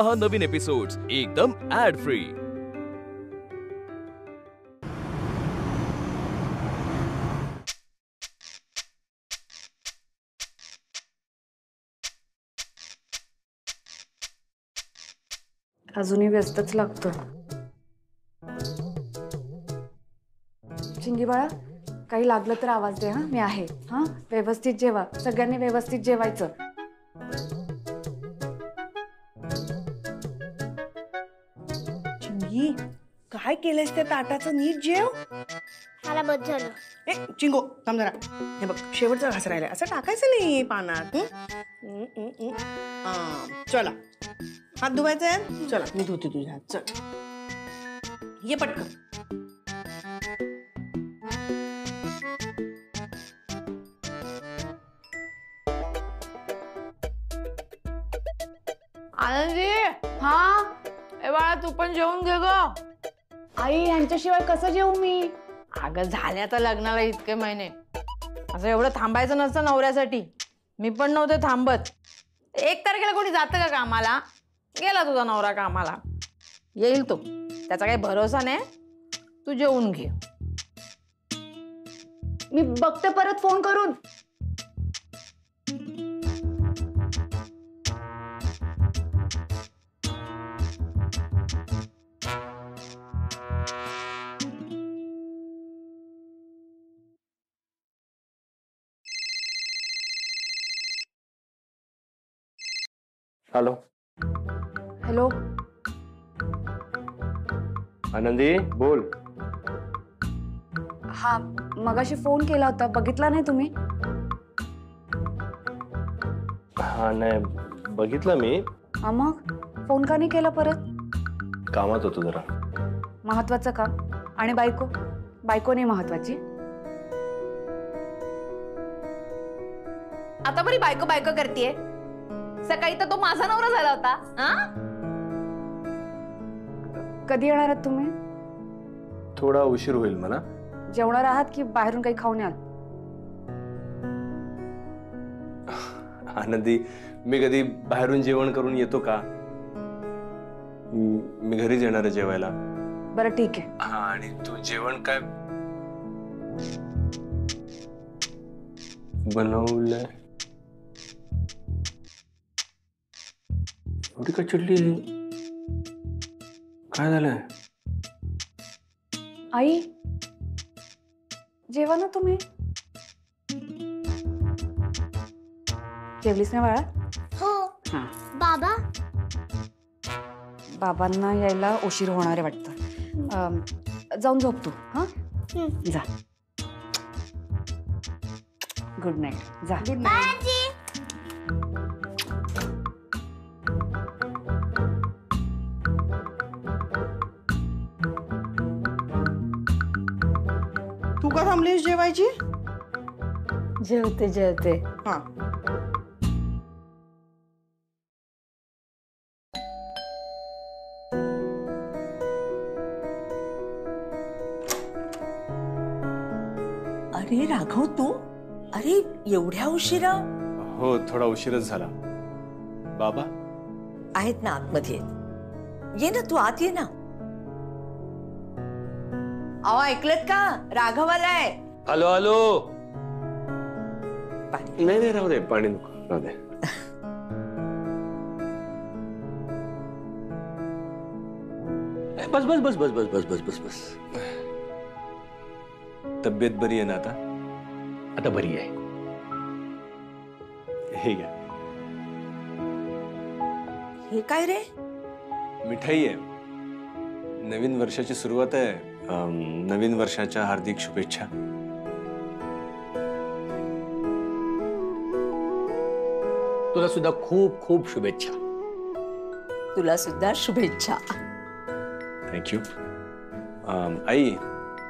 पहा नवीन एपिसोड्स एकदम add free. अजूनही व्यस्तच लागतो। चिंगी बाळा, काही लागलं तर आवाज दे हा, मी आहे हा। व्यवस्थित जेवा, सगळ्यांनी व्यवस्थित जेवायचं। चिंगी, काय केलंयस त्या ताटाचं? नीट जेव। मला बस झालं। ए चिंगो, थांब जरा। हे बघ, शेवटचा घास राहिलाय, असं टाकायचं नाही पानात। चला, हात धुवायचे आहेत? चला, मी धुते तुझे हात। चल, ये पटकन। आनंदी, हा ए बाळा, तू पण जेवून घे ग। आई, यांच्याशिवाय कसं जेवू मी? अगं, झाल्या तर लग्नाला इतके महिने, असं एवढं थांबायचं नसतं नवऱ्यासाठी। मी पण नव्हते थांबत। 1 तारखेला कोणी जातं का कामाला? गेला तुझा नवरा कामाला, येईल तो, त्याचा काही भरोसा नाही। तू जेवून घे। मी बघते परत फोन करून। हॅलो हॅलो, आनंदी बोल। हा, मगाशी फोन केला होता, बघितला नाही तुम्ही? हा, नाही बघितलं मी। हा, मग फोन का नाही केला परत? कामात होतो जरा। महत्वाचं काम? आणि बायको? बायको नाही महत्वाची? आता बरी बायको बायको करतीये। सकाळी तर तो माझा नवरा झाला होता। कधी येणार आहात तुम्ही? थोडा उशीर होईल मला। जेवणार आहात की बाहेरून काही खाऊन याल? आनंदी, मी कधी बाहेरून जेवण करून येतो का? मी घरीच येणार आहे जेवायला। बरं, ठीक आहे। हा, आणि तू जेवण काय बनवलंय? एवढी का चिडली? काय झालंय? आई, जेवा ना तुम्ही। जेवलीस ना बाळा? हो। हा, बाबा? बाबांना यायला उशीर होणार आहे वाटतं। जाऊन झोप तू। हा, जा। गुड नाईट, जा। Good night. तू का थांबलीस जेवायची? जेवते जेवते। हा, अरे राघव, तू? अरे एवढ्या उशिरा? हो, थोडा उशीरच झाला। बाबा आहेत ना आतमध्ये? ये ना, तू आत ये ना। अहो, ऐकलत का? राघव आलाय। Hello hello. पाणी? नाही नाही, राहू दे, पाणी नको, राहू दे। बस बस बस बस बस बस बस बस बस। तब्येत बरी आहे ना आता? आता बरी आहे। हे घ्या। हे काय रे? मिठाई आहे। नवीन वर्षाची सुरुवात आहे। नवीन वर्षाच्या हार्दिक शुभेच्छा। तुला सुद्धा खूप खूप शुभेच्छा। तुला सुद्धा शुभेच्छा। थँक्यू। आई,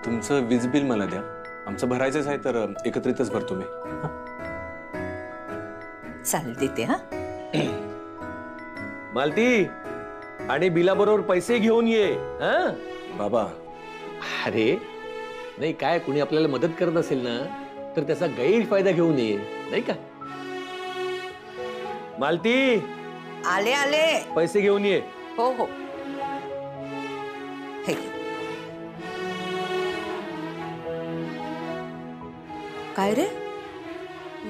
तुमचं वीज बिल मला द्या। आमचं भरायचंच आहे, तर एकत्रितच भरतो मी। चालेल, देते। हा, मालती, आणि बिलाबरोबर पैसे घेऊन ये। बाबा, अरे नाही, काय कुणी आपल्याला मदत करत असेल ना, तर त्याचा गैरफायदा घेऊन ये, नाही का? मालती, आले आले. पैसे घेऊन ये. हो हो. हे घे. काय रे,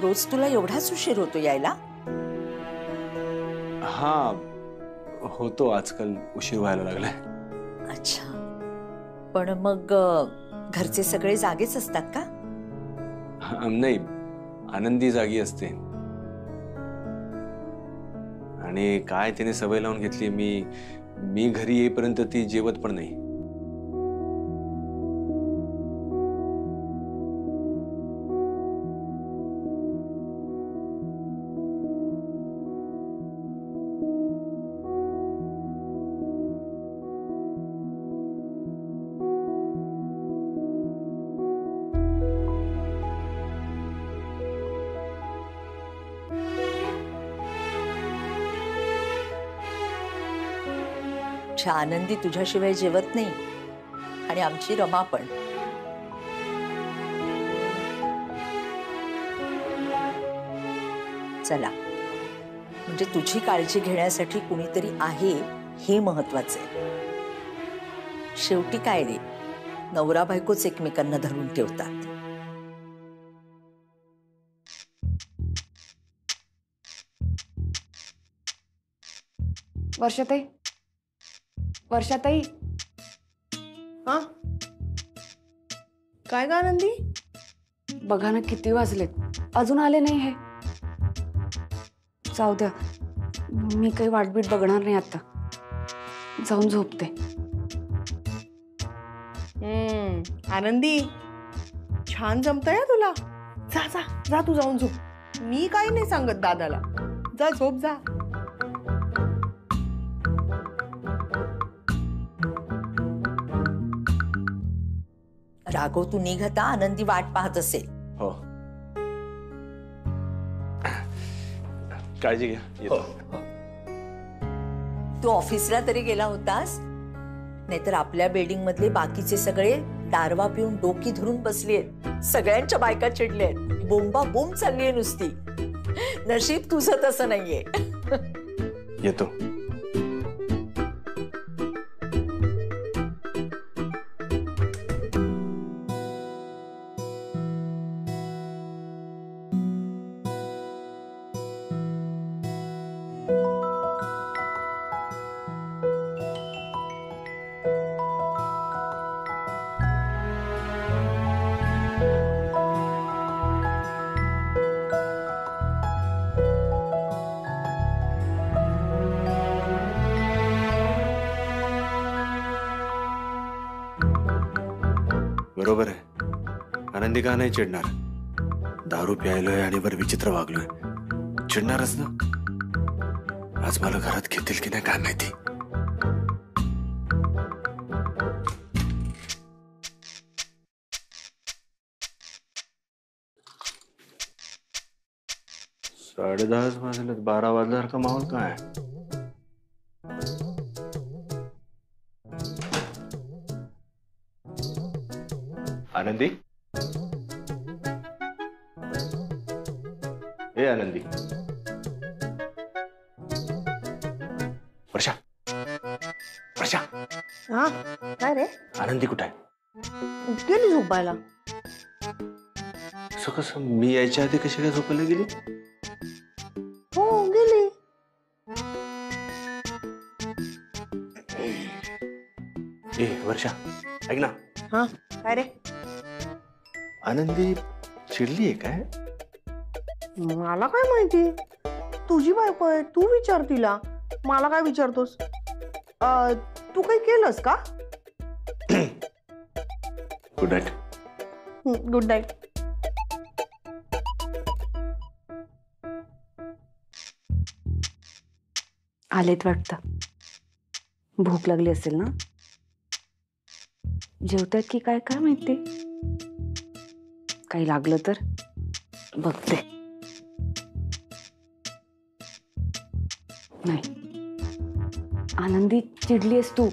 रोज तुला एवढाच उशीर होतो यायला? हा, होतो. आजकाल उशीर व्हायला लागलाय. अच्छा, पण मग घरचे सगळे जागेच असतात का? नाही, आनंदी जागी असते. आणि काय तिने सवय लावून घेतली, मी घरी येईपर्यंत ती जेवत पण नाही. आनंदी तुझ्याशिवाय जेवत नाही आणि आमची रमा पण. चला, म्हणजे तुझी काळजी घेण्यासाठी कुणीतरी आहे हे महत्वाचे. शेवटी काय रे, नवरा बायकोच एकमेकांना धरून ठेवतात. वर्षाताई, वर्षाताई. हा, काय ग आनंदी? बघा ना किती वाजलेत, अजून आले नाही हे. जाऊ द्या, मी काही वाटबीट बघणार नाही आता. जाऊन झोपते. आनंदी, छान जमतंय तुला. जा जा जा, तू जाऊन झोप. मी काही नाही सांगत दादाला. जा झोप जा. राघव, तू निघता आनंदी वाट पाहत असेल. हो, काळजी घ्या. येतो. तू ऑफिसला तरी गेला होतास? नाहीतर आपल्या बिल्डिंग मधले बाकीचे सगळे दारवा पिऊन डोकी धरून बसलीयेत. सगळ्यांच्या बायका चिडल्यात. बोंबा बोंब चाललीये नुसती. नशीब तुझं तसं नाहीये. येतो. बरोबर आहे. आनंदी का नाही चिडणार? दारू प्यायलोय आणि वर विचित्र वागलोय. चिडणारच ना. आज मला घरात घेतील की नाही काय माहिती. साडे 10 वाजले, 12 वाजल्यासारखा माहोल काय? आनंदी, ए आनंदी. वर्षा, वर्षा. हा, काय रे? आनंदी कुठे आहे? गेली झोपायला. असं कसं? मी यायच्या आधी कशी काय झोपायला गेली? हो, गेली. ए वर्षा, ऐक ना. हा, काय रे? आनंदी चिडली आहे काय? मला काय माहिती. तुझी बायको आहे, तू विचार तिला. मला काय विचारतोस? तू काही केलंस का? Good night. Good night. आलेत वाटतं. भूक लागली असेल ना. जेवतात की काय काय माहिती. काही लागलं तर बघते. नाही, आनंदी चिडलीस तू.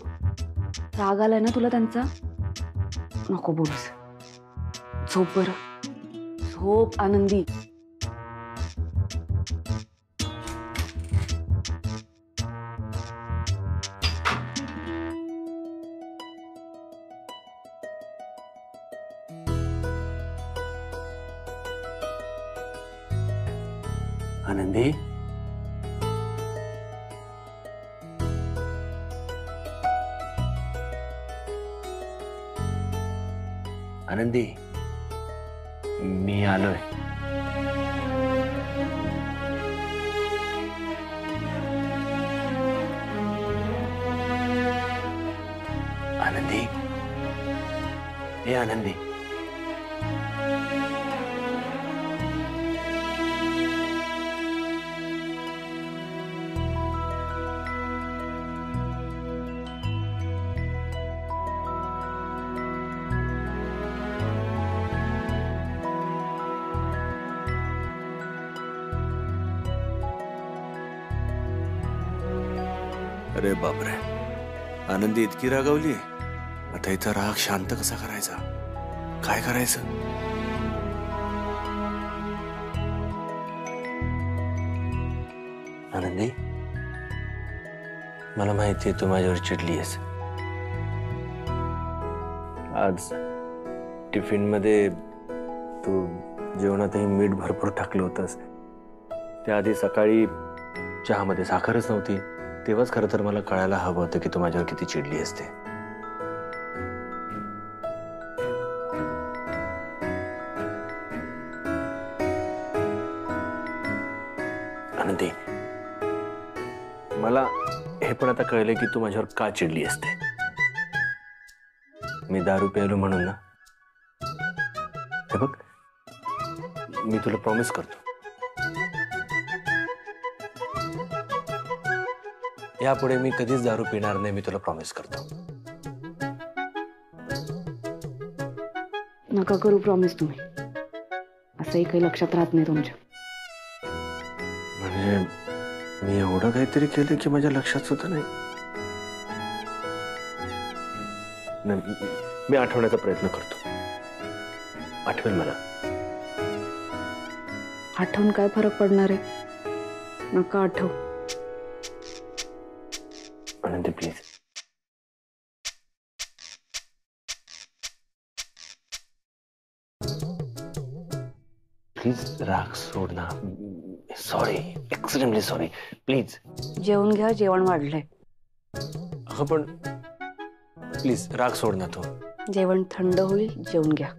राग आलाय ना तुला त्यांचा. नको बोलूस. झोप बरं. झोप आनंदी. आनंदी, आनंदी, मी आलोय. आनंदी, ए आनंदी. अरे बापरे, आनंदी इतकी रागावली. आता इथं राग शांत कसा करायचा, काय करायचं? आनंदी, मला माहितीये तू माझ्यावर चिडली आहेस. आज टिफिन मध्ये तू जेवणातही मीठ भरपूर टाकलं होतंस. त्याआधी सकाळी चहामध्ये साखरच नव्हती. तेव्हाच खरं तर मला कळायला हवं होतं की तू माझ्यावर किती चिडली असते. आनंदी, मला हे पण आता कळलं की तू माझ्यावर का चिडली असते. मी दारू प्यायलो म्हणून ना. हे बघ, मी तुला प्रॉमिस करतो, यापुढे मी कधीच दारू पिणार नाही. मी तुला प्रॉमिस करतो. नका करू प्रॉमिस तुम्ही. असंही काही लक्षात राहत नाही तुमच्या. म्हणजे मी एवढं काहीतरी केलं की माझ्या लक्षात सुद्धा नाही. मी आठवण्याचा प्रयत्न करतो. आठवेल मला. आठवून काय फरक पडणार आहे. नका आठव. आनंदी प्लीज. प्लीज राग सोड ना. Sorry, extremely sorry. प्लीज जेवून घ्या, जेवण वाढलंय. अगं पण प्लीज राग सोड ना तू. जेवण थंड होईल, जेवून घ्या.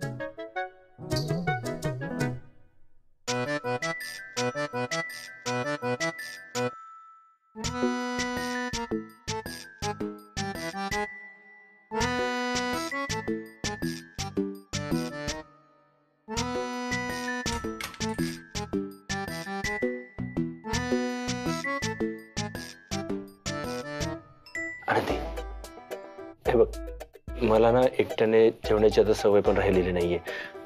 आनंदी, हे बघ, मला ना एकट्याने जेवण्याची आता सवय पण राहिलेली नाहीये.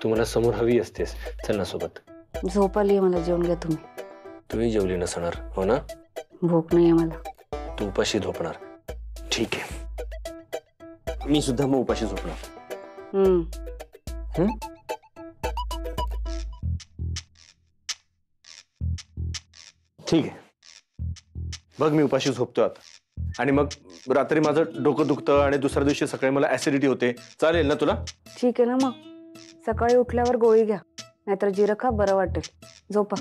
तू मला समोर हवी असतेस. चल ना सोबत. झोप आली मला. जेवून घ्या तुम्ही. तूही जेवली नसणार हो ना. भूक नाहीये मला. तू उपाशी झोपणार. ठीक आहे, मी सुद्धा मग उपाशी झोपणार. ठीक आहे, बघ मी उपाशी झोपतो आता. आणि मग रात्री माझं डोकं दुखतं आणि दुसऱ्या दिवशी सकाळी मला ऍसिडिटी होते. चालेल ना तुला? ठीक आहे ना. मग सकाळी उठल्यावर गोळी घ्या, नाहीतर जिरं खा, बरं वाटेल. झोपा.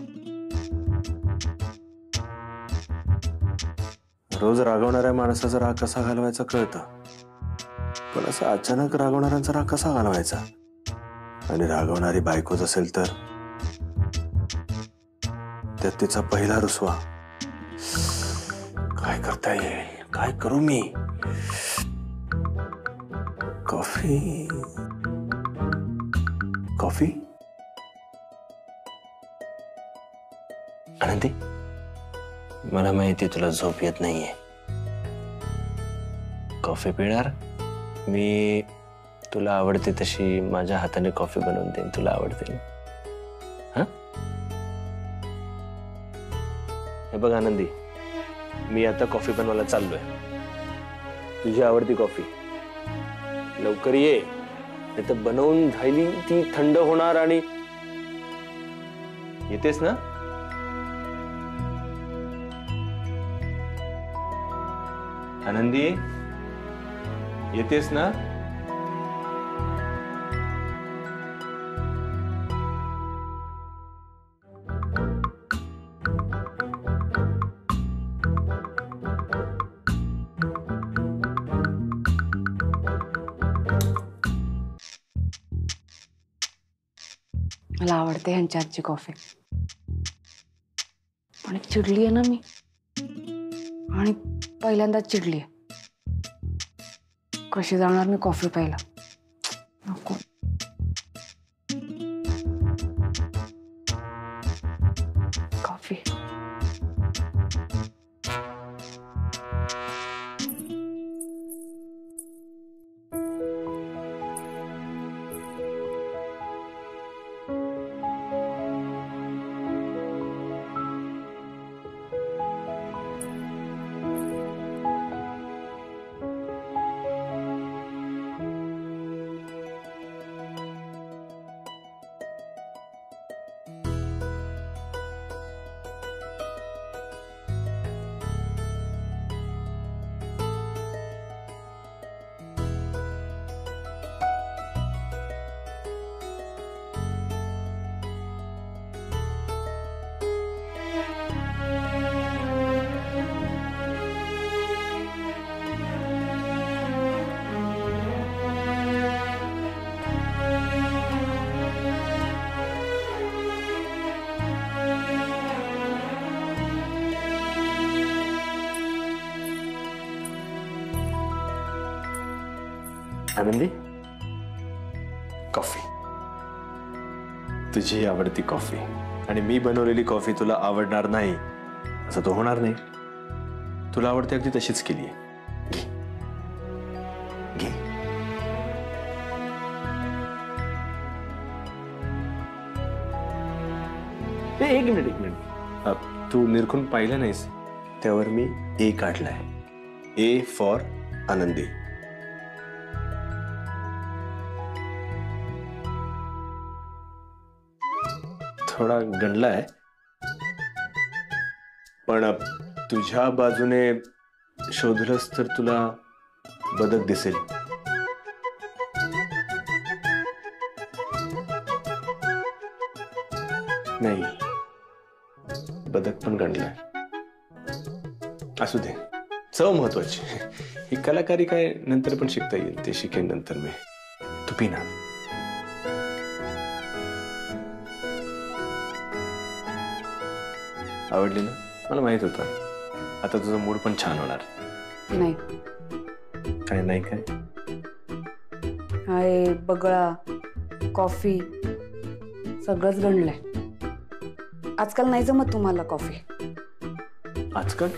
रोज रागवणाऱ्या माणसाचा राग कसा घालवायचा कळतं, पण असं अचानक रागवणाऱ्यांचा राग कसा घालवायचा. आणि रागवणारी बायकोच असेल तर त्यात तिचा पहिला रुसवा. काय करता येईल, काय करू मी. Coffee coffee. आनंदी, मला माहिती तुला झोप येत नाहीये. कॉफी पिणार मी. तुला आवडते तशी माझ्या हाताने कॉफी बनवून देईन. तुला आवडते ना? हा, हे बघ आनंदी, मी आता कॉफी बनवायला चाललोय. तुझी आवडती कॉफी. लवकर ये, नाही तर बनवून झाली ती थंड होणार. आणि येतेस ना? आनंदी, येतेस ना? मला आवडते ह्यांच्या हातची कॉफी. पण चिडली आहे ना मी, आणि पहिल्यांदाच चिडली आहे. कशी जाणार मी कॉफी प्यायला? नको. कॉफी. आनंदी, कॉफी. तुझी आवडती कॉफी. आणि मी बनवलेली कॉफी तुला आवडणार नाही असं तो होणार नाही. तुला आवडते अगदी तशीच केली आहे. घे घे. एक मिनिट. तू निरखून पाहिलं नाहीस त्यावर मी ए काढलाय. ए फॉर आनंदी. थोडा गणला आहे, पण तुझ्या बाजूने शोधलंस तर तुला बदक दिसेल. नाही, बदक पण गणलाय. असू दे, चव महत्वाची. ही कलाकारी काय नंतर पण शिकता येईल, ते शिकेन नंतर मी. तू पी ना. आवडली ना? मला माहित होतं. आता तुझा मूड पण छान होणार. नाही. काय नाही? काय हाय, बगळा, कॉफी सगळंच गणलंय. आजकाल नाही जमत तुम्हाला कॉफी. आजकाल?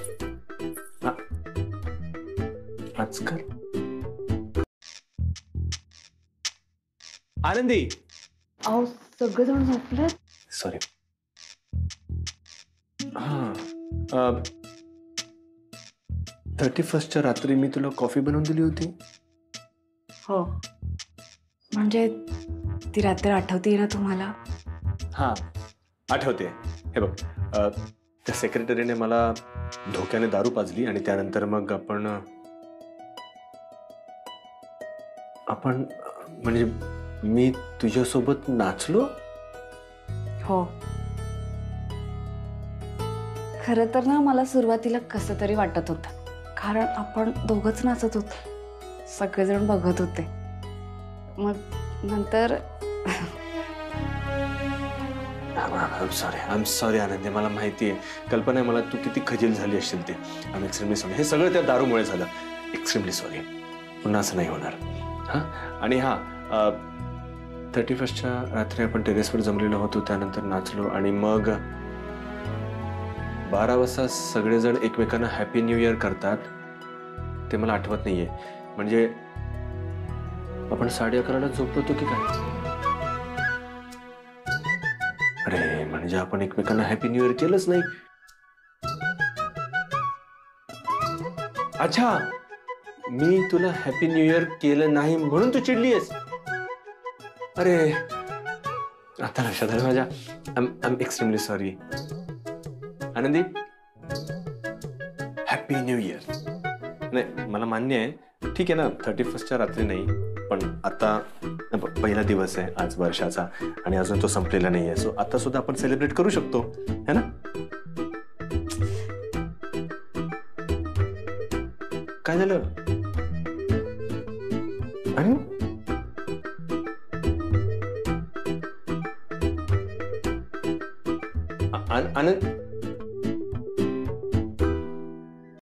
आजकाल आनंदी. अहो, सगळेजण झोपले. सॉरी. हा, 31च्या रात्री मी तुला कॉफी बनवून दिली होती. हो, म्हणजे ती रात्र आठवते ना तुम्हाला? हा, आठवते. हे बघ, त्या सेक्रेटरीने मला धोक्याने दारू पाजली आणि त्यानंतर मग आपण म्हणजे मी तुझ्यासोबत नाचलो. हो, खरं तर ना मला सुरुवातीला कसं तरी वाटत होतं, कारण आपण दोघंच नाचत होतो, सगळेजण बघत होते. मग नंतर आय एम सॉरी आनंदी. मला माहिती आहे, कल्पना आहे मला तू किती खजील झाली असेल ते. I am extremely sorry. हे सगळं त्या दारूमुळे झालं. Extremely sorry. पुन्हा असं नाही होणार. हां, आणि हां, 31च्या रात्री आपण टेरेसवर जमलेलो होतो, त्यानंतर नाचलो आणि मग 12 वाजता सगळेजण एकमेकांना हॅपी न्यू इयर करतात. ते मला आठवत नाहीये. म्हणजे आपण 11:30ला झोपलो होतो की काय? अरे, म्हणजे आपण एकमेकांना हॅपी न्यू इयर केलंच नाही. अच्छा, मी तुला हॅपी न्यू इयर केलं नाही म्हणून तू चिडलीयस. अरे, आता लक्षात आलं माझ्या. आय एम एक्स्ट्रीमली सॉरी आनंदी. Happy new year. नाही, मला मान्य आहे, ठीक आहे ना, 31च्या रात्री नाही, पण आता पहिला दिवस आहे आज वर्षाचा आणि अजून तो संपलेला नाही आहे. सो आता सुद्धा आपण सेलिब्रेट करू शकतो, है ना? काय झालं? आनंद